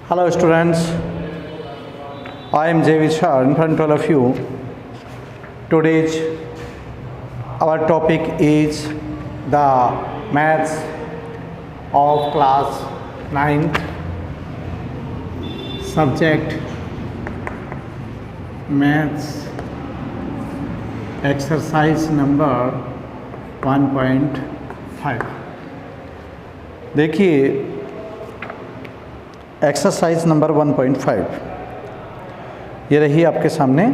Hello students, I am Jay Vishal in front of all of you. Today's our topic is the maths of class 9th, subject maths, exercise number 1.5. देखिए exercise number 1.5 ये रही आपके सामने।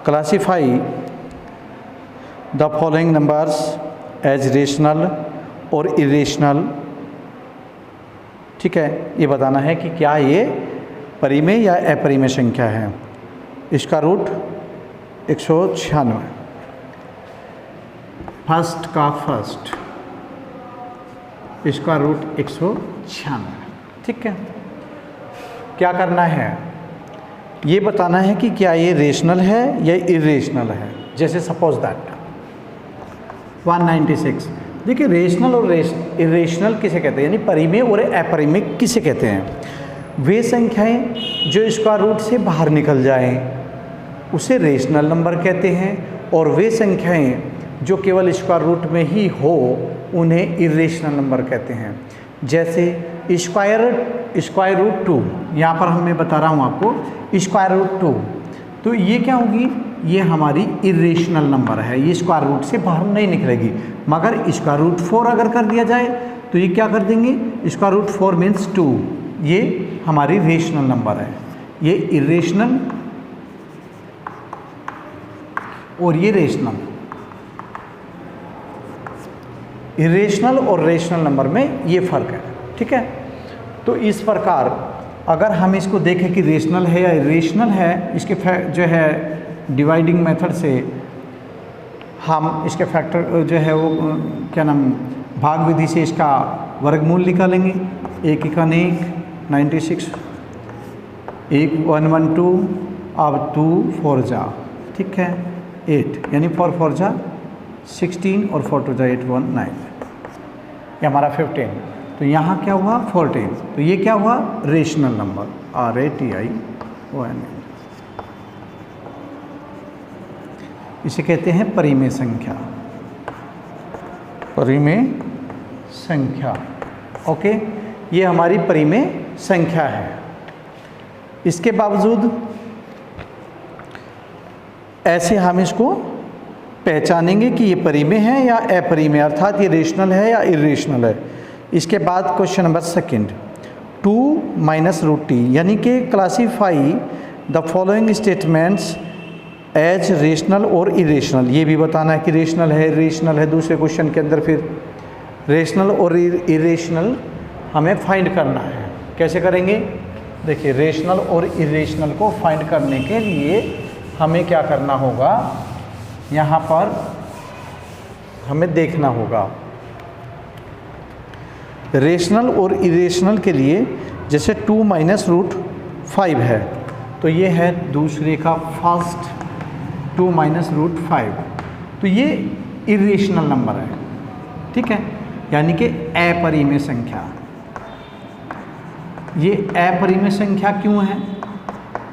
Classify the following numbers as rational और irrational. ठीक है, ये बताना है कि क्या ये परिमेय या अपरिमेय संख्या है। इसका रूट 196, फर्स्ट का फर्स्ट, इसका रूट 196। ठीक है, क्या करना है, ये बताना है कि क्या ये रेशनल है या इरेशनल है। जैसे सपोज दैट 196। देखिए रेशनल और इरेशनल किसे कहते हैं, यानी परिमेय और अपरिमेय किसे कहते हैं। वे संख्याएं जो स्क्वायर रूट से बाहर निकल जाएं उसे रेशनल नंबर कहते हैं, और वे संख्याएं जो केवल स्क्वायर रूट में ही हो उन्हें इरेशनल नंबर कहते हैं। जैसे स्क्वायर रूट 2, यहाँ पर मैं बता रहा हूँ आपको स्क्वायर रूट 2, तो ये क्या होगी, ये हमारी इरेशनल नंबर है, ये स्क्वायर रूट से बाहर नहीं निकलेगी। मगर स्क्वायर रूट 4 अगर कर दिया जाए तो ये क्या कर देंगे, स्क्वायर रूट 4 मीन्स 2, ये हमारी रेशनल नंबर है। ये इरेशनल और ये रेशनल, इरेशनल और रेशनल नंबर में ये फ़र्क है। ठीक है, तो इस प्रकार अगर हम इसको देखें कि रेशनल है या इरेशनल है, इसके जो है डिवाइडिंग मेथड से हम इसके फैक्टर जो है वो क्या नाम भाग विधि से इसका वर्गमूल निकालेंगे। 1 1 96, 1 1 1 2, अब 2 4 जा, ठीक है 8, यानी 4 4 जा 16 और 4 2 जा 8 1 9, ये हमारा 15। तो यहाँ क्या हुआ 14, तो ये क्या हुआ रेशनल नंबर RATION। इसे कहते हैं परिमेय संख्या, परिमेय संख्या। ओके, ये हमारी परिमेय संख्या है। इसके बावजूद ऐसे हम इसको पहचानेंगे कि ये परिमेय है या अपरिमेय, अर्थात ये रेशनल है या इरेशनल है। इसके बाद क्वेश्चन नंबर सेकंड 2 - √t, यानी कि classify the following statements as rational और इरेशनल। ये भी बताना है कि रेशनल है इरेशनल है। दूसरे क्वेश्चन के अंदर फिर रेशनल और इरेशनल हमें फाइंड करना है। कैसे करेंगे, देखिए रेशनल और इरेशनल को फाइंड करने के लिए हमें क्या करना होगा, यहाँ पर हमें देखना होगा रेशनल और इरेशनल के लिए। जैसे 2 - √5 है, तो ये है दूसरे का फर्स्ट 2 - √5, तो ये इरेशनल नंबर है। ठीक है, यानी कि अपरिमेय संख्या। ये अपरिमेय संख्या क्यों है,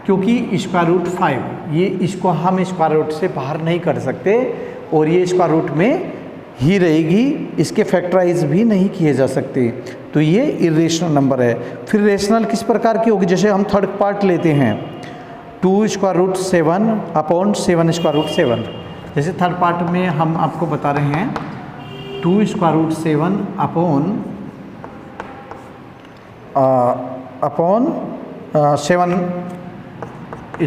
क्योंकि स्क्वायर रूट 5 ये इसको हम स्क्वायर रूट से बाहर नहीं कर सकते और ये स्क्वायर रूट में ही रहेगी, इसके फैक्टराइज भी नहीं किए जा सकते, तो ये इरेशनल नंबर है। फिर रेशनल किस प्रकार की होगी, जैसे हम थर्ड पार्ट लेते हैं 2 √ 7 अपॉन 7 √ 7। जैसे थर्ड पार्ट में हम आपको बता रहे हैं 2 √ 7 अपॉन 7 √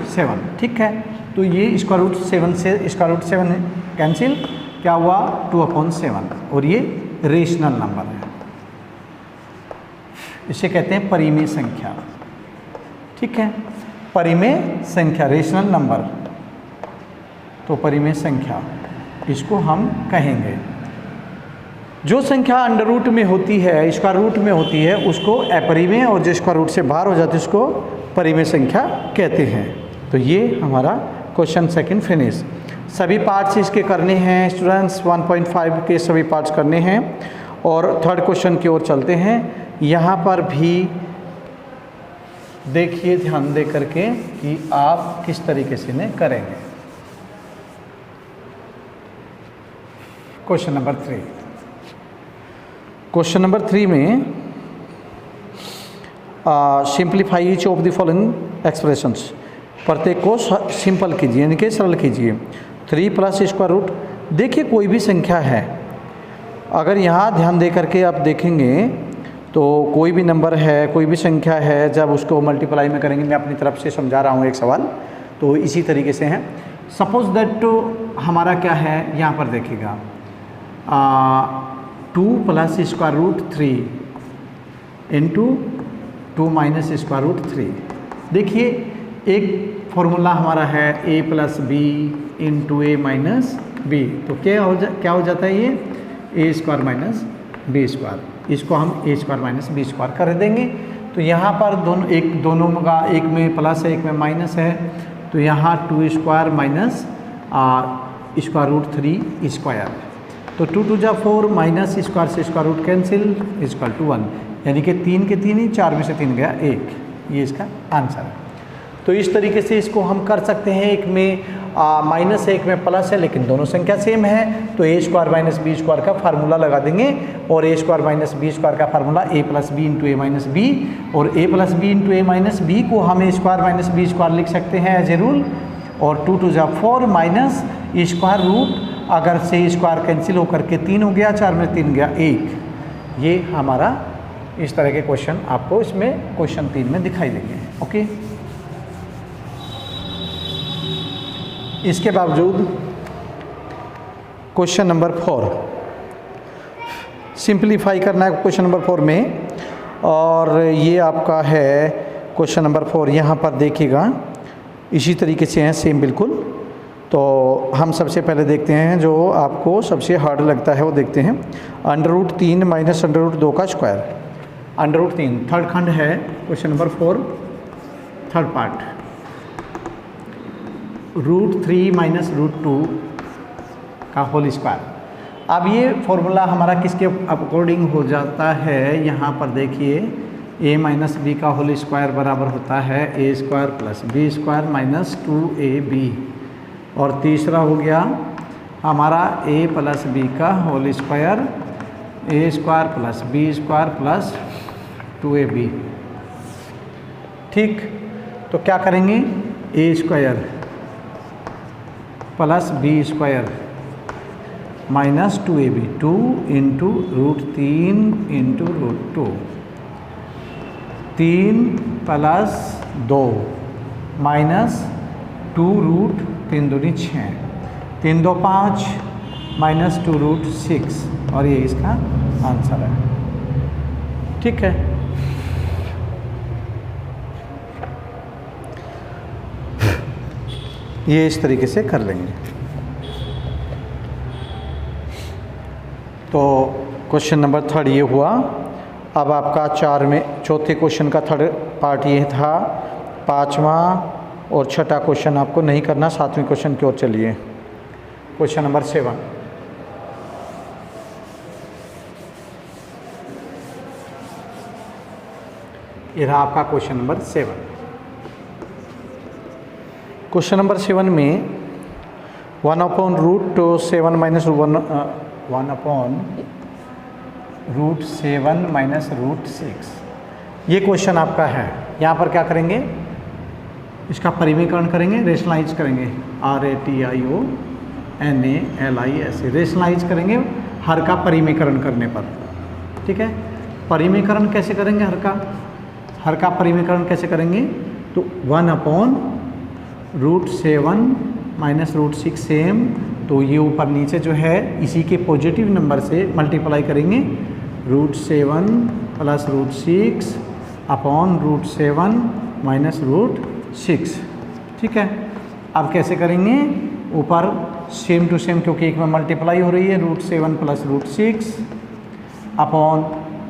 7। ठीक है, तो ये स्क्वायर रूट 7 से स्क्वायर रूट 7 कैंसिल, क्या हुआ 2/7, और ये रेशनल नंबर है। इसे कहते हैं परिमेय संख्या। ठीक है, परिमेय संख्या रेशनल नंबर, तो परिमेय संख्या इसको हम कहेंगे। जो संख्या अंडर रूट में होती है, स्क्वायर रूट में होती है, उसको अपरिमेय, और जो स्क्वायर रूट से बाहर हो जाती है उसको परिमेय संख्या कहते हैं। तो ये हमारा क्वेश्चन सेकंड फिनिश। सभी पार्ट्स इसके करने हैं स्टूडेंट्स, 1.5 के सभी पार्ट्स करने हैं। और थर्ड क्वेश्चन की ओर चलते हैं। यहाँ पर भी देखिए ध्यान दे करके कि आप किस तरीके से इन्हें करेंगे। Question number 3। क्वेश्चन नंबर 3 में simplify each of the following expressions, प्रत्येक को सिंपल कीजिए यानी कि सरल कीजिए। 3 प्लस स्क्वायर रूट, देखिए कोई भी संख्या है, अगर यहाँ ध्यान दे करके आप देखेंगे तो कोई भी नंबर है, कोई भी संख्या है, जब उसको मल्टीप्लाई में करेंगे, मैं अपनी तरफ से समझा रहा हूँ एक सवाल, तो इसी तरीके से है। सपोज दैट हमारा क्या है, यहाँ पर देखिएगा 2 plus square root 3 into 2 minus square root 3। देखिए एक फॉर्मूला हमारा है a plus b into a minus b, तो क्या हो जाता है ये a square minus b square, इसको हम a square minus b square कर देंगे। तो यहाँ पर दोनों का, एक में प्लस है एक में माइनस है, तो यहाँ 2 square minus square root 3 square, तो 2 2 जा 4 माइनस स्क्वायर से square root cancel equal to 1, यानी कि 3 के 3 ही, 4 में से 3 गया 1, ये इसका आंसर है। तो इस तरीके से इसको हम कर सकते हैं। एक में माइनस है एक में प्लस है, लेकिन दोनों संख्या सेम है, तो ए स्क्वायर माइनस बी स्क्वायर का फार्मूला लगा देंगे, और ए स्क्वायर माइनस बी स्क्वायर का formula A plus b into a minus B, और ए plus b into a minus B को हम a square minus b square लिख सकते हैं एज ए रूल, और 2 2 जा 4 माइनस स्क्वायर रूट, अगर से स्क्वायर कैंसिल होकर के 3 हो गया, 4 में 3 गया 1। ये हमारा इस तरह के क्वेश्चन आपको इसमें क्वेश्चन 3 में दिखाई देंगे। ओके, इसके बावजूद क्वेश्चन नंबर 4 सिंप्लीफाई करना है क्वेश्चन नंबर 4 में, और ये आपका है क्वेश्चन नंबर 4। यहाँ पर देखिएगा इसी तरीके से हैं सेम बिल्कुल। तो हम सबसे पहले देखते हैं जो आपको सबसे हार्ड लगता है वो देखते हैं। Under root 3 minus under root 2 का स्क्वायर, अंडर रूट 3 थर्ड खंड है question number 4 third part, root 3 minus root 2 का होल स्क्वायर। अब ये फॉर्मूला हमारा किसके अकॉर्डिंग हो जाता है, यहाँ पर देखिए a माइनस बी का होल स्क्वायर बराबर होता है a square plus b square minus 2ab, और तीसरा हो गया हमारा a प्लस बी का whole square a square plus b square plus 2ab। ठीक, तो क्या करेंगे, a square plus b square minus 2ab, 2 into root 3 into root 2, 3 plus 2 minus 2 root 3 दूनी 6, 3 2 5 माइनस 2 रूट 6, और ये इसका आंसर है। ठीक है, ये इस तरीके से कर लेंगे। तो क्वेश्चन नंबर 3 ये हुआ। अब आपका 4 में चौथे क्वेश्चन का थर्ड पार्ट ये था। 5वां और 6ठा क्वेश्चन आपको नहीं करना, 7वें क्वेश्चन की ओर चलिए। क्वेश्चन नंबर 7, ये रहा आपका क्वेश्चन नंबर 7। क्वेश्चन नंबर 7 में 1/√7 माइनस 1/√7 माइनस रूट 6, ये क्वेश्चन आपका है। यहाँ पर क्या करेंगे, इसका परिमीकरण करेंगे, रेशनलाइज करेंगे, RATIONALIS, रेशनलाइज करेंगे हर का परिमीकरण करने पर। ठीक है, परिमीकरण कैसे करेंगे, हर का परिमीकरण कैसे करेंगे, तो 1/√7 माइनस रूट 6 सेम, तो ये ऊपर नीचे जो है इसी के पॉजिटिव नंबर से मल्टीप्लाई करेंगे, √7 plus root 6 upon √7 minus root 6। ठीक है, अब कैसे करेंगे, ऊपर सेम टू सेम, क्योंकि एक में मल्टीप्लाई हो रही है, √7 प्लस रूट 6 अपॉन,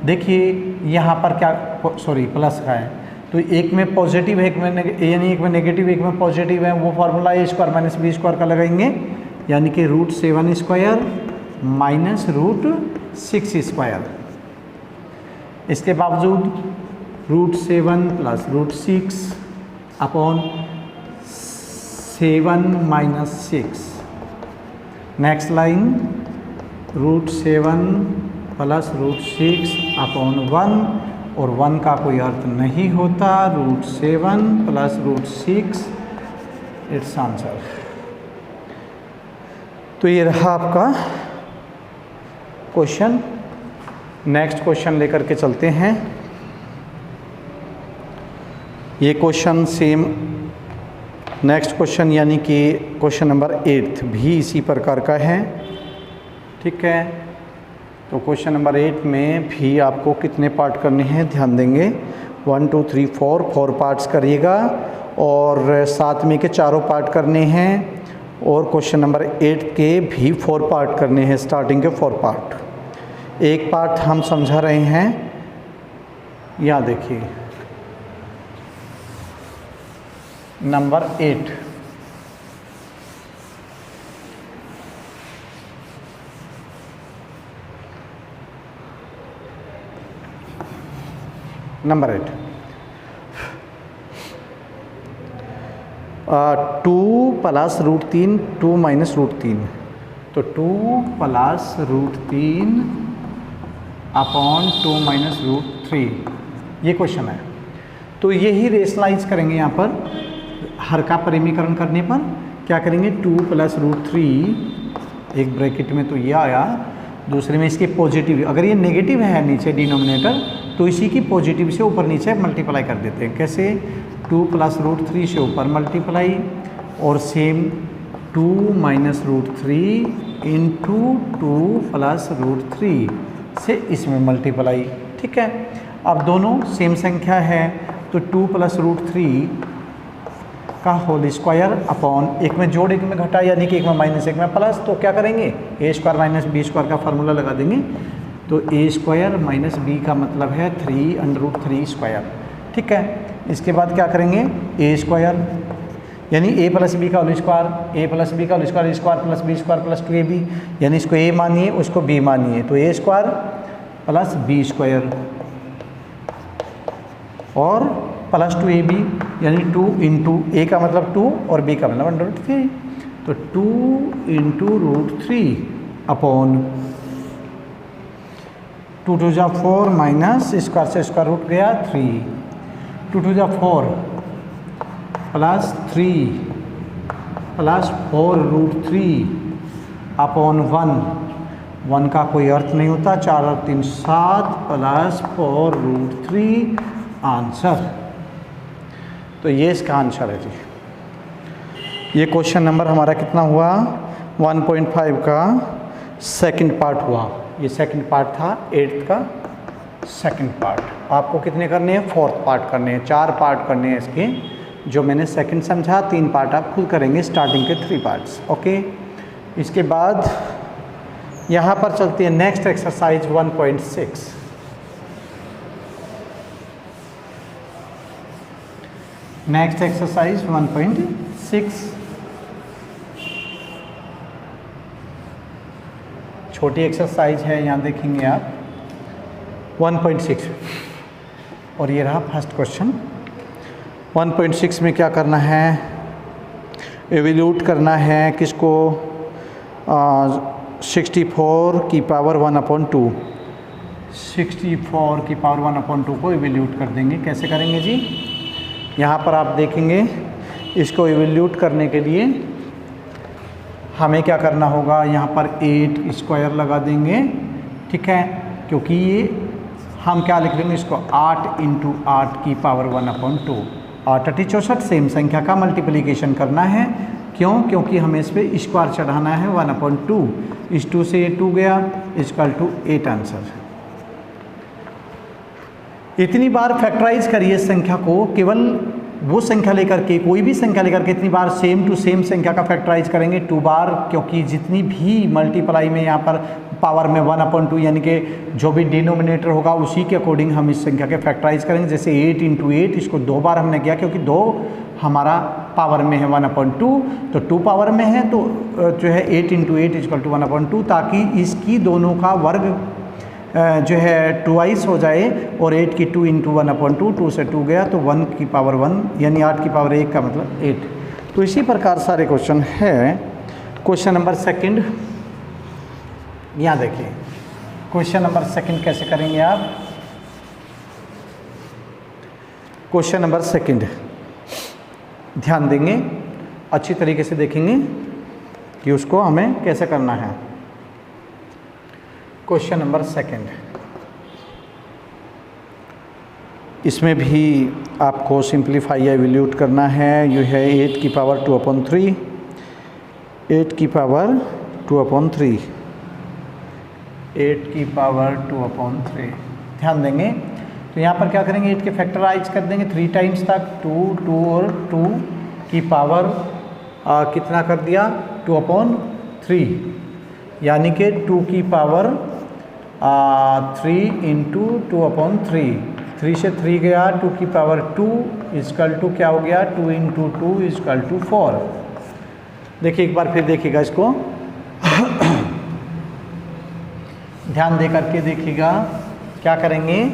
देखिए यहाँ पर क्या, सॉरी प्लस का है, तो एक में पॉजिटिव है, एक में यानी एक में नेगेटिव एक में पॉजिटिव है, वो formula a square minus b square का लगाएंगे, यानी कि √7 स्क्वायर माइनस रूट 6 स्क्वायर। इसके बावजूद √7 plus √6 upon 7 minus 6। Next line √7 plus √6 upon 1, और 1 का कोई अर्थ नहीं होता, √7 प्लस √6 इट्स आंसर। तो ये रहा आपका क्वेश्चन। नेक्स्ट क्वेश्चन लेकर के चलते हैं। ये क्वेश्चन सेम, नेक्स्ट क्वेश्चन यानी कि क्वेश्चन नंबर 8 भी इसी प्रकार का है, ठीक है। तो क्वेश्चन नंबर 8 में भी आपको कितने पार्ट करने हैं ध्यान देंगे, 1 2 3 4 पार्ट्स करिएगा, और 7 में के चारों पार्ट करने हैं, और क्वेश्चन नंबर 8 के भी 4 पार्ट करने हैं, स्टार्टिंग के 4 पार्ट। एक पार्ट हम समझा रहे हैं, यहाँ देखिए नंबर 8। नंबर 8 2 प्लस √3 2 माइनस √3, तो 2 प्लस √3 अपॉन 2 माइनस √3, ये क्वेश्चन है। तो यही रेशनलाइज करेंगे यहाँ पर, हर का परिमीकरण करने पर क्या करेंगे, 2 प्लस √3 एक ब्रैकेट में तो ये आया, दूसरे में इसके पॉजिटिव, अगर ये नेगेटिव है नीचे डिनोमिनेटर तो इसी की पॉजिटिव से ऊपर नीचे मल्टीप्लाई कर देते हैं। कैसे, 2 प्लस √3 से ऊपर मल्टीप्लाई, और सेम 2 माइनस √3 इंटू 2 प्लस √3 से इसमें मल्टीप्लाई, ठीक है। अब दोनों सेम संख्या है, तो 2 प्लस √3 का होल स्क्वायर अपॉन, एक में जोड़ एक में घटा, यानी कि एक में माइनस एक में प्लस, तो क्या करेंगे, a² माइनस b² का फार्मूला लगा देंगे। तो a² माइनस b का मतलब है 3√3², ठीक है। इसके बाद क्या करेंगे, a² यानी a प्लस b का whole square, a plus b का whole square, square plus b² plus 2ab, यानी इसको a मानिए उसको b मानिए, तो a² प्लस b² और प्लस 2ab, यानी 2 इंटू a का मतलब 2 और b का मतलब √3, तो 2 इंटू √3 अपॉन 2 2 जा 4 माइनस स्क्वायर से स्क्वायर रूट गया 3, 2 2 जा 4 प्लस 3 प्लस 4√3 अपॉन 1 का कोई अर्थ नहीं होता, 4 और 3 7 प्लस 4√3 आंसर। तो ये इसका आंसर है जी। ये क्वेश्चन नंबर हमारा कितना हुआ, 1.5 का सेकंड पार्ट हुआ। ये सेकंड पार्ट था 8th का सेकंड पार्ट। आपको कितने करने हैं, 4th पार्ट करने हैं, 4 पार्ट करने हैं इसके, जो मैंने सेकंड समझा, 3 पार्ट आप खुद करेंगे, स्टार्टिंग के 3 पार्ट्स, ओके। इसके बाद यहाँ पर चलती है नेक्स्ट एक्सरसाइज 1.6। नेक्स्ट एक्सरसाइज 1.6, छोटी एक्सरसाइज है, यहाँ देखेंगे आप 1.6, और ये रहा फर्स्ट क्वेश्चन। 1.6 में क्या करना है, एवेल्यूट करना है किसको, 64 की पावर 1/2, 64 की पावर 1/2 को एवेल्यूट कर देंगे। कैसे करेंगे जी, यहाँ पर आप देखेंगे, इसको एवेल्यूट करने के लिए हमें क्या करना होगा, यहाँ पर 8² लगा देंगे, ठीक है, क्योंकि ये हम क्या लिख लेंगे इसको, 8 इंटू 8 की पावर 1/2, 8 8 64, सेम संख्या का मल्टीप्लिकेशन करना है। क्यों, क्योंकि हमें इस पर स्क्वायर चढ़ाना है 1/2, इस 2 से 2 गया, इक्वल टू 8 आंसर। इतनी बार फैक्टराइज करिए संख्या को, केवल वो संख्या लेकर के, कोई भी संख्या लेकर के इतनी बार सेम टू सेम संख्या का फैक्टराइज करेंगे 2 बार, क्योंकि जितनी भी मल्टीप्लाई में यहाँ पर पावर में 1/2 यानी कि जो भी डिनोमिनेटर होगा उसी के अकॉर्डिंग हम इस संख्या के फैक्टराइज करेंगे। जैसे 8 इंटू 8, इसको 2 बार हमने किया क्योंकि 2 हमारा पावर में है 1/2, तो 2 पावर में है तो जो है 8 इंटू 8 इक्वल टू 1/2, ताकि इसकी दोनों का वर्ग जो है ट्वाइस हो जाए और 8 की 2 इंटू 1/2, 2 से 2 गया तो 1 की पावर 1 यानी 8 की पावर 1 का मतलब 8। तो इसी प्रकार सारे क्वेश्चन है। क्वेश्चन नंबर सेकंड, यहाँ देखिए क्वेश्चन नंबर सेकंड कैसे करेंगे आप। क्वेश्चन नंबर सेकंड ध्यान देंगे, अच्छी तरीके से देखेंगे कि उसको हमें कैसे करना है। क्वेश्चन नंबर सेकंड, इसमें भी आपको सिंप्लीफाई या इवैल्यूएट करना है। ये है 8 की पावर 2/3, 8 की पावर 2/3, 8 की पावर 2/3। ध्यान देंगे तो यहाँ पर क्या करेंगे, 8 के फैक्टराइज कर देंगे 3 टाइम्स तक, 2 और 2 की पावर कितना कर दिया 2/3, यानी कि 2 की पावर 3 इंटू 2/3, 3 से 3 गया, 2 की पावर 2 इजकल टू क्या हो गया 2 इंटू 2 इजकल टू 4। देखिए एक बार फिर देखिएगा इसको ध्यान दे करके देखिएगा क्या करेंगे।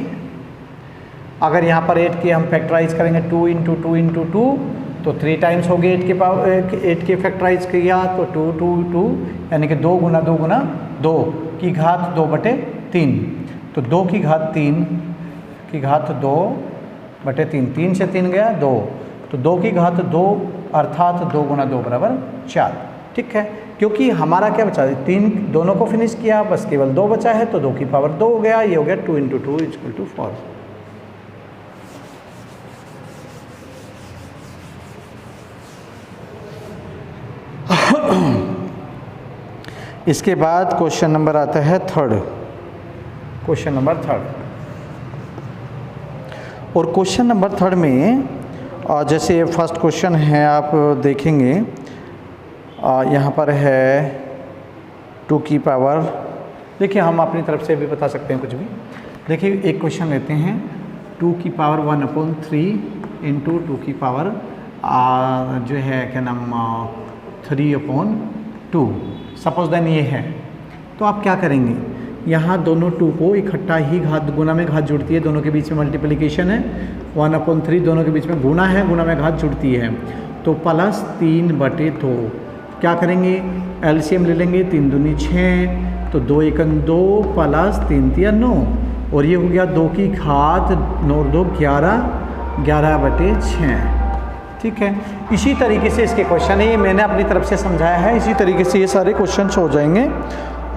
अगर यहाँ पर 8 के हम फैक्टराइज करेंगे 2 इंटू 2 इंटू 2 तो 3 टाइम्स हो गए 8 के पावर 8 के फैक्टराइज किया तो 2 2 2 यानी कि 2 गुना 2 गुना 2 की घात 2/3, तो 2 की घात 3 की घात 2/3, 3 से 3 गया 2, तो 2 की घात 2 अर्थात 2 गुना 2 बराबर 4। ठीक है, क्योंकि हमारा क्या बचा 3 दोनों को फिनिश किया, बस केवल 2 बचा है तो 2 की पावर 2 हो गया, ये हो गया 2 इंटू 2 इजकल टू 4। इसके बाद क्वेश्चन नंबर आता है थर्ड, क्वेश्चन नंबर थर्ड। और क्वेश्चन नंबर थर्ड में जैसे फर्स्ट क्वेश्चन है आप देखेंगे यहाँ पर है 2 की पावर, देखिए हम अपनी तरफ से भी बता सकते हैं कुछ भी। देखिए एक क्वेश्चन लेते हैं 2 की पावर 1/3 इंटू 2 की पावर जो है क्या नाम 3/2, सपोज देन ये है। तो आप क्या करेंगे, यहाँ दोनों 2 को इकट्ठा ही घात गुना में घात जुड़ती है, दोनों के बीच में मल्टीप्लिकेशन है, 1/3 दोनों के बीच में गुना है, गुना में घात जुड़ती है, तो प्लस 3/2 क्या करेंगे एलसीएम ले लेंगे, 3 दूनी 6, तो 2 एकम 2 प्लस 3 तिया 9, और ये हो गया 2 की घात 9 2 11, 11/6। ठीक है, इसी तरीके से इसके क्वेश्चन है, ये मैंने अपनी तरफ से समझाया है, इसी तरीके से ये सारे क्वेश्चंस हो जाएंगे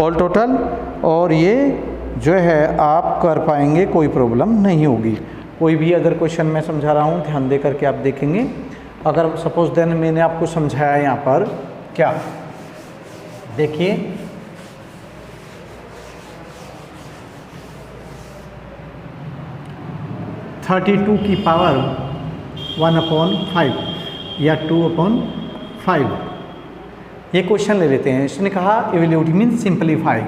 ऑल टोटल, और ये जो है आप कर पाएंगे, कोई प्रॉब्लम नहीं होगी। कोई भी अगर क्वेश्चन मैं समझा रहा हूँ ध्यान दे करके आप देखेंगे। अगर सपोज देन मैंने आपको समझाया यहाँ पर क्या, देखिए (32 की पावर 1/5 या 2/5, ये क्वेश्चन ले लेते हैं। इसने कहा इवैल्यूएट मीन्स सिंपलीफाई,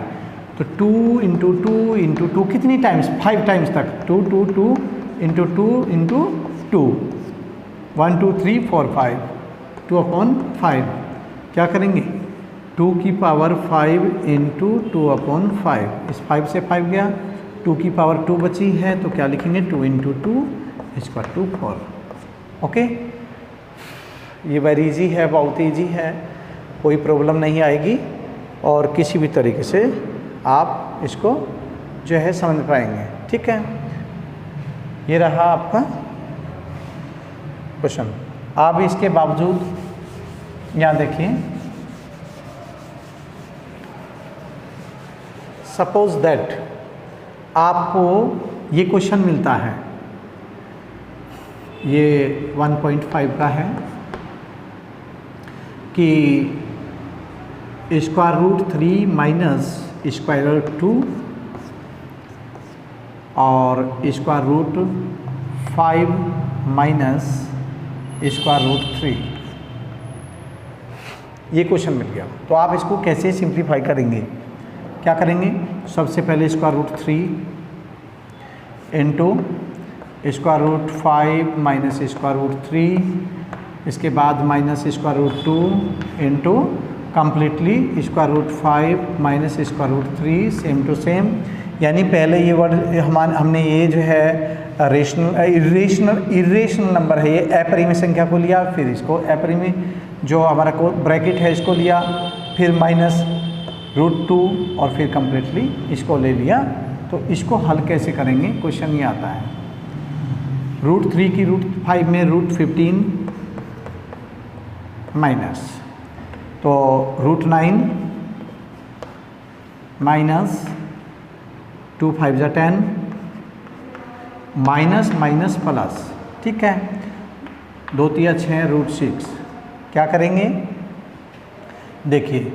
तो 2 इंटू 2 इंटू 2 कितनी टाइम्स 5 टाइम्स तक 2 2 2 इंटू 2 इंटू 2 1 2 3 4 5 2/5 क्या करेंगे 2 की पावर 5 इंटू 2/5, इस 5 से 5 गया, 2 की पावर 2 बची है तो क्या लिखेंगे 2 इंटू 2 इजक्वल टू 4। ओके, ये वेरी इजी है, बहुत ईजी है, कोई प्रॉब्लम नहीं आएगी और किसी भी तरीके से आप इसको जो है समझ पाएंगे। ठीक है, ये रहा आपका क्वेश्चन। आप इसके बावजूद यहाँ देखिए, सपोज दैट आपको ये क्वेश्चन मिलता है, ये 1.5 का है कि √3 माइनस √2 और √5 माइनस √3, ये क्वेश्चन मिल गया। तो आप इसको कैसे सिंप्लीफाई करेंगे, क्या करेंगे, सबसे पहले √3 इंटू √5 माइनस √3, इसके बाद minus √2 into completely √5 minus √3, same to same, यानी पहले ये वर्ड हमने ये जो है इरेशनल नंबर है, ये अपरिमेय संख्या को लिया, फिर इसको अपरिमेय जो हमारा को ब्रैकेट है इसको लिया, फिर -√2 और फिर कंप्लीटली इसको ले लिया। तो इसको हल कैसे करेंगे, क्वेश्चन ये आता है। √3 की √5 में √15 माइनस, तो √9 माइनस 2 5 जा 10 माइनस माइनस प्लस, ठीक है, 2 3 6 √6। क्या करेंगे, देखिए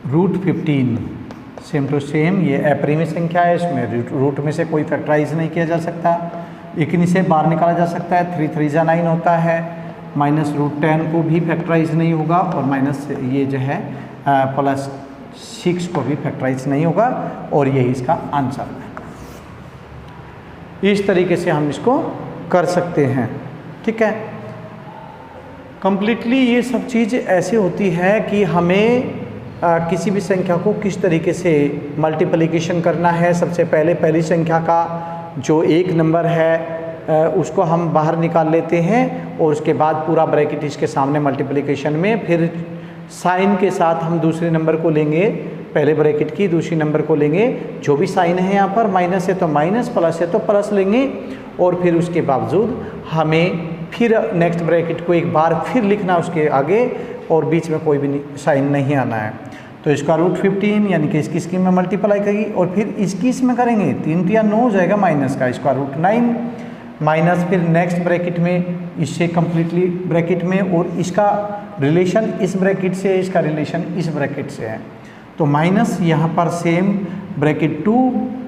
√15 सेम टू सेम, ये अपरिमेय संख्या है, इसमें रूट में से कोई फैक्टराइज नहीं किया जा सकता, इक्नी से बाहर निकाला जा सकता है, 3 3 जा 9 होता है, -√10 को भी फैक्टराइज नहीं होगा, और माइनस ये जो है +6 को भी फैक्टराइज नहीं होगा, और यही इसका आंसर है। इस तरीके से हम इसको कर सकते हैं, ठीक है। कंप्लीटली ये सब चीज़ ऐसे होती है कि हमें किसी भी संख्या को किस तरीके से मल्टीप्लिकेशन करना है। सबसे पहले पहली संख्या का जो एक नंबर है उसको हम बाहर निकाल लेते हैं, और उसके बाद पूरा ब्रैकेट इसके सामने मल्टीप्लिकेशन में, फिर साइन के साथ हम दूसरे नंबर को लेंगे, पहले ब्रैकेट की दूसरी नंबर को लेंगे, जो भी साइन है यहाँ पर, माइनस है तो माइनस, प्लस है तो प्लस लेंगे, और फिर उसके बावजूद हमें फिर नेक्स्ट ब्रैकेट को एक बार फिर लिखना उसके आगे, और बीच में कोई भी साइन नहीं आना है। तो इसका √15 यानी कि इसकी स्कीम में मल्टीप्लाई करेगी, और फिर इसकी इसमें करेंगे, 3 या 9 हो जाएगा माइनस का, इसका √9 माइनस फिर नेक्स्ट ब्रैकेट में, इससे कम्प्लीटली ब्रैकेट में, और इसका रिलेशन इस ब्रैकेट से है, इसका रिलेशन इस ब्रैकेट से है। तो माइनस यहाँ पर same bracket 2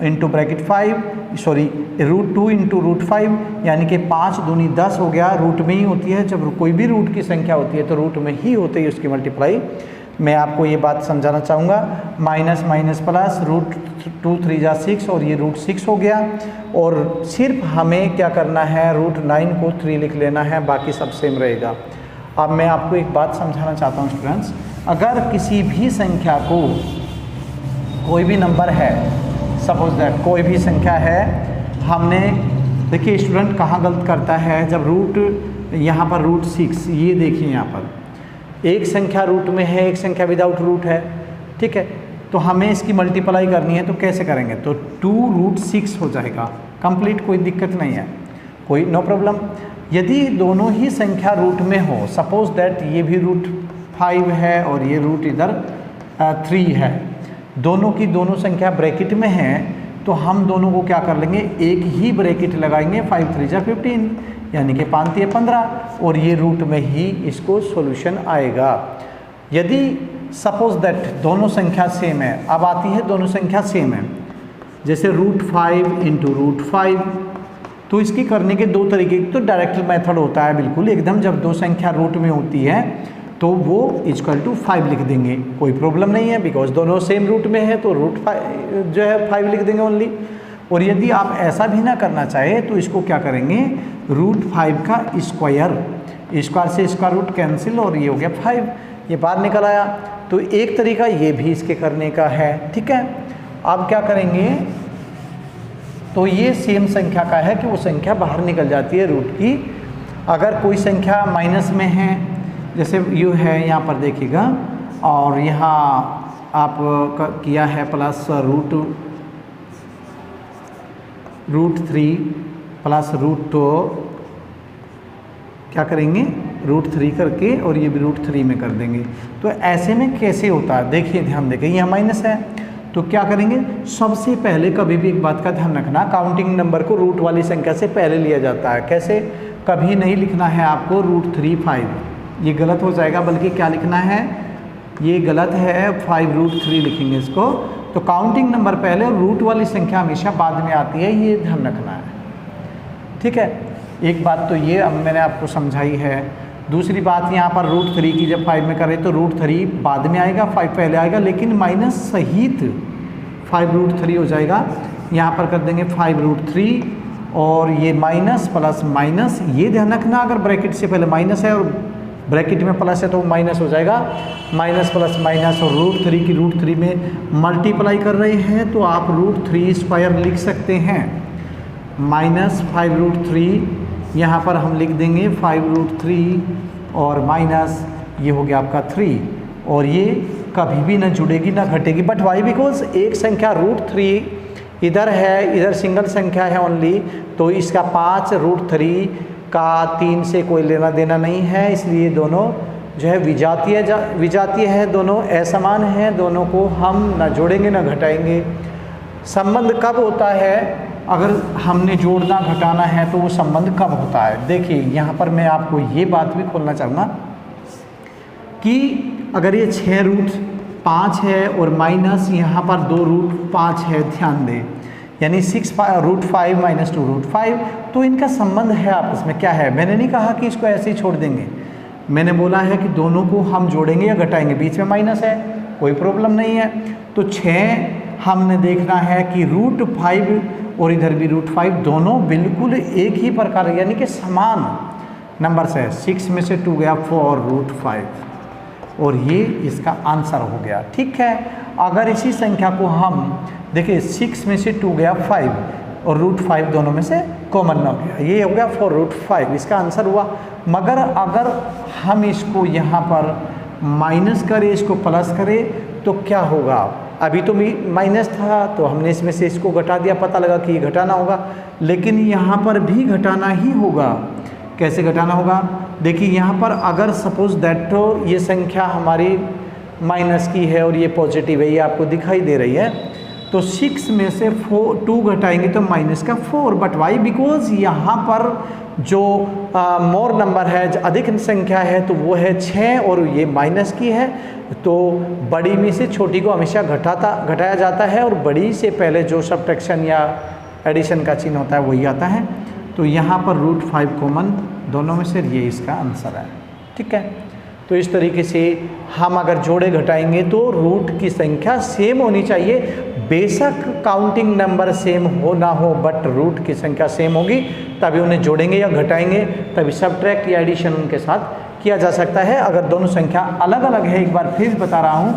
into bracket 5, sorry √2 into √5, यानी कि 5 दूनी 10 हो गया। रूट में ही होती है, जब कोई भी रूट की संख्या होती है तो रूट में ही होती है उसकी मल्टीप्लाई। मैं आपको ये बात समझाना चाहूँगा, माइनस माइनस प्लस, √2 3 जा 6, और ये √6 हो गया, और सिर्फ हमें क्या करना है, √9 को 3 लिख लेना है, बाकी सब सेम रहेगा। अब मैं आपको एक बात समझाना चाहता हूँ स्टूडेंट्स, अगर किसी भी संख्या को, कोई भी नंबर है, सपोज दैट कोई भी संख्या है, हमने देखिए स्टूडेंट कहाँ गलत करता है, जब रूट यहाँ पर √6, ये देखिए यहाँ पर एक संख्या रूट में है, एक संख्या विदाउट रूट है, ठीक है, तो हमें इसकी मल्टीप्लाई करनी है, तो कैसे करेंगे, तो 2√6 हो जाएगा, कंप्लीट, कोई दिक्कत नहीं है, कोई नो प्रॉब्लम। यदि दोनों ही संख्या रूट में हो, सपोज दैट ये भी √5 है और ये रूट इधर 3 है, दोनों की दोनों संख्या ब्रैकेट में है, तो हम दोनों को क्या कर लेंगे, एक ही ब्रैकेट लगाएंगे, 5 3 जा 15, यानी कि 5 3 15, और ये रूट में ही इसको सॉल्यूशन आएगा। यदि सपोज दैट दोनों संख्या सेम है, अब आती है दोनों संख्या सेम है, जैसे √5 इंटू √5, तो इसकी करने के दो तरीके, तो डायरेक्ट मेथड होता है बिल्कुल एकदम, जब दो संख्या रूट में होती है तो वो =5 लिख देंगे, कोई प्रॉब्लम नहीं है, बिकॉज दोनों सेम रूट में है, तो √5 जो है 5 लिख देंगे ओनली। और यदि आप ऐसा भी ना करना चाहे तो इसको क्या करेंगे, √5 का स्क्वायर से इसका रूट कैंसिल, और ये हो गया 5, ये बाहर निकल आया। तो एक तरीका ये भी इसके करने का है, ठीक है। अब क्या करेंगे, तो ये सेम संख्या का है कि वो संख्या बाहर निकल जाती है रूट की। अगर कोई संख्या माइनस में है, जैसे यू है यहाँ पर देखिएगा, और यहाँ आप किया है प्लस √3 प्लस √2, क्या करेंगे, √3 करके, और ये भी √3 में कर देंगे। तो ऐसे में कैसे होता है, देखिए ध्यान देंगे, यहाँ माइनस है, तो क्या करेंगे, सबसे पहले कभी भी एक बात का ध्यान रखना, काउंटिंग नंबर को रूट वाली संख्या से पहले लिया जाता है। कैसे, कभी नहीं लिखना है आपको √3 ये गलत हो जाएगा, बल्कि क्या लिखना है, ये गलत है, 5√3 लिखेंगे इसको। तो काउंटिंग नंबर पहले और रूट वाली संख्या हमेशा बाद में आती है, ये ध्यान रखना है, ठीक है। एक बात तो ये अब मैंने आपको समझाई है। दूसरी बात, यहाँ पर √3 की जब 5 में करें तो √3 बाद में आएगा, 5 पहले आएगा, लेकिन माइनस सहित 5√3 हो जाएगा। यहाँ पर कर देंगे 5√3, और ये माइनस प्लस माइनस, ये ध्यान रखना, अगर ब्रैकेट से पहले माइनस है और ब्रैकेट में प्लस है तो माइनस हो जाएगा, माइनस प्लस माइनस, और √3 की √3 में मल्टीप्लाई कर रहे हैं तो आप √3² लिख सकते हैं। -5√3 यहाँ पर हम लिख देंगे 5√3 और माइनस ये हो गया आपका 3, और ये कभी भी ना जुड़ेगी ना घटेगी। But why? बिकॉज एक संख्या √3 इधर है, इधर सिंगल संख्या है ओनली, तो इसका 5√3 का 3 से कोई लेना देना नहीं है, इसलिए दोनों जो है विजातीय है, दोनों असमान हैं, दोनों को हम ना जोड़ेंगे ना घटाएंगे। संबंध कब होता है? अगर हमने जोड़ना घटाना है तो वो संबंध कब होता है? देखिए यहाँ पर मैं आपको ये बात भी खोलना चाहूँगा कि अगर ये 6√5 है और माइनस यहाँ पर 2√5 है, ध्यान दें, यानी 6√5 माइनस 2√5, तो इनका संबंध है आपस में क्या है? मैंने नहीं कहा कि इसको ऐसे ही छोड़ देंगे, मैंने बोला है कि दोनों को हम जोड़ेंगे या घटाएंगे, बीच में माइनस है, कोई प्रॉब्लम नहीं है। तो 6 हमने देखना है कि √5 और इधर भी √5 दोनों बिल्कुल एक ही प्रकार यानी कि समान नंबर से है। 6 में से 2 गया 4√5 और ये इसका आंसर हो गया। ठीक है, अगर इसी संख्या को हम देखिए 6 में से 2 गया 5 और √5 दोनों में से कॉमन हो गया, ये हो गया 4√5, इसका आंसर हुआ। मगर अगर हम इसको यहाँ पर माइनस करें, इसको प्लस करें तो क्या होगा? अभी तो माइनस था तो हमने इसमें से इसको घटा दिया, पता लगा कि ये घटाना होगा, लेकिन यहाँ पर भी घटाना ही होगा। कैसे घटाना होगा? देखिए यहाँ पर अगर सपोज दैट ये संख्या हमारी माइनस की है और ये पॉजिटिव है, ये आपको दिखाई दे रही है, तो 6 में से 2 घटाएंगे तो माइनस का 4। But why? बिकॉज यहाँ पर जो मोर नंबर है, अधिक संख्या है, तो वो है 6 और ये माइनस की है, तो बड़ी में से छोटी को हमेशा घटाया जाता है और बड़ी से पहले जो सब्ट्रैक्शन या एडिशन का चिन्ह होता है वही आता है। तो यहाँ पर √5 कॉमन दोनों में से, ये इसका आंसर है। ठीक है, तो इस तरीके से हम अगर जोड़े घटाएंगे तो रूट की संख्या सेम होनी चाहिए, बेशक काउंटिंग नंबर सेम हो ना हो, बट रूट की संख्या सेम होगी, तभी उन्हें जोड़ेंगे या घटाएंगे, तभी सब्ट्रैक्ट या एडिशन उनके साथ किया जा सकता है। अगर दोनों संख्या अलग अलग है, एक बार फिर बता रहा हूँ,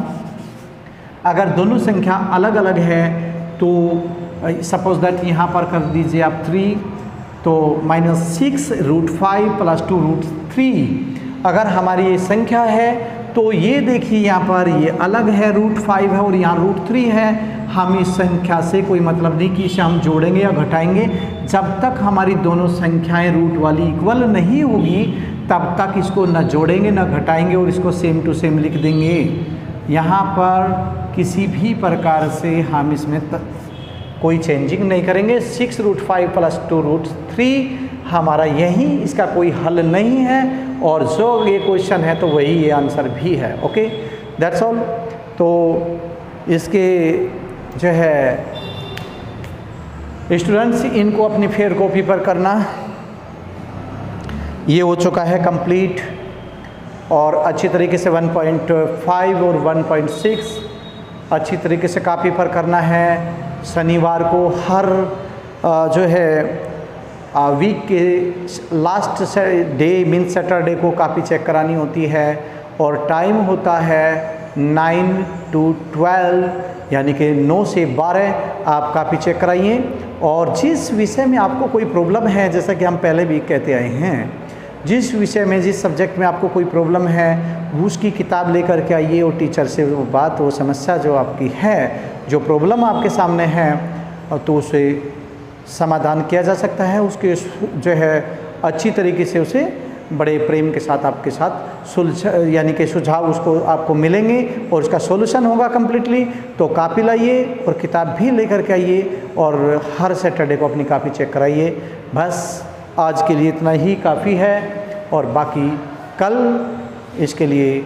अगर दोनों संख्या अलग अलग है तो सपोज दैट यहाँ पर कर दीजिए आप 3, तो -6√5 + 2√3 अगर हमारी ये संख्या है तो ये देखिए यहाँ पर ये अलग है, √5 है और यहाँ √3 है। हम इस संख्या से कोई मतलब नहीं कि इसे हम जोड़ेंगे या घटाएंगे, जब तक हमारी दोनों संख्याएं रूट वाली इक्वल नहीं होगी तब तक इसको न जोड़ेंगे न घटाएंगे और इसको सेम टू सेम लिख देंगे। यहाँ पर किसी भी प्रकार से हम इसमें कोई चेंजिंग नहीं करेंगे। 6√5 + 2√3 हमारा यही, इसका कोई हल नहीं है, और जो ये क्वेश्चन है तो वही ये आंसर भी है। Okay, that's all. तो इसके जो है स्टूडेंट्स, इनको अपनी फेयर कॉपी पर करना, ये हो चुका है कंप्लीट, और अच्छी तरीके से 1.5 और 1.6 अच्छी तरीके से कॉपी पर करना है। शनिवार को हर जो है वीक के लास्ट डे मीन सैटरडे को कॉपी चेक करानी होती है, और टाइम होता है 9 to 12, यानी कि 9 से 12 आप कॉपी चेक कराइए। और जिस विषय में आपको कोई प्रॉब्लम है, जैसा कि हम पहले भी कहते आए हैं, जिस विषय में जिस सब्जेक्ट में आपको कोई प्रॉब्लम है उसकी किताब लेकर के आइए और टीचर से वो बात, वो समस्या जो आपकी है, जो प्रॉब्लम आपके सामने है, तो उसे समाधान किया जा सकता है। उसके जो है अच्छी तरीके से उसे बड़े प्रेम के साथ आपके साथ यानी कि सुझाव उसको आपको मिलेंगे और उसका सॉल्यूशन होगा कम्प्लीटली। तो कॉपी लाइए और किताब भी लेकर के आइए और हर सैटरडे को अपनी कॉपी चेक कराइए। बस आज के लिए इतना ही काफ़ी है, और बाकी कल इसके लिए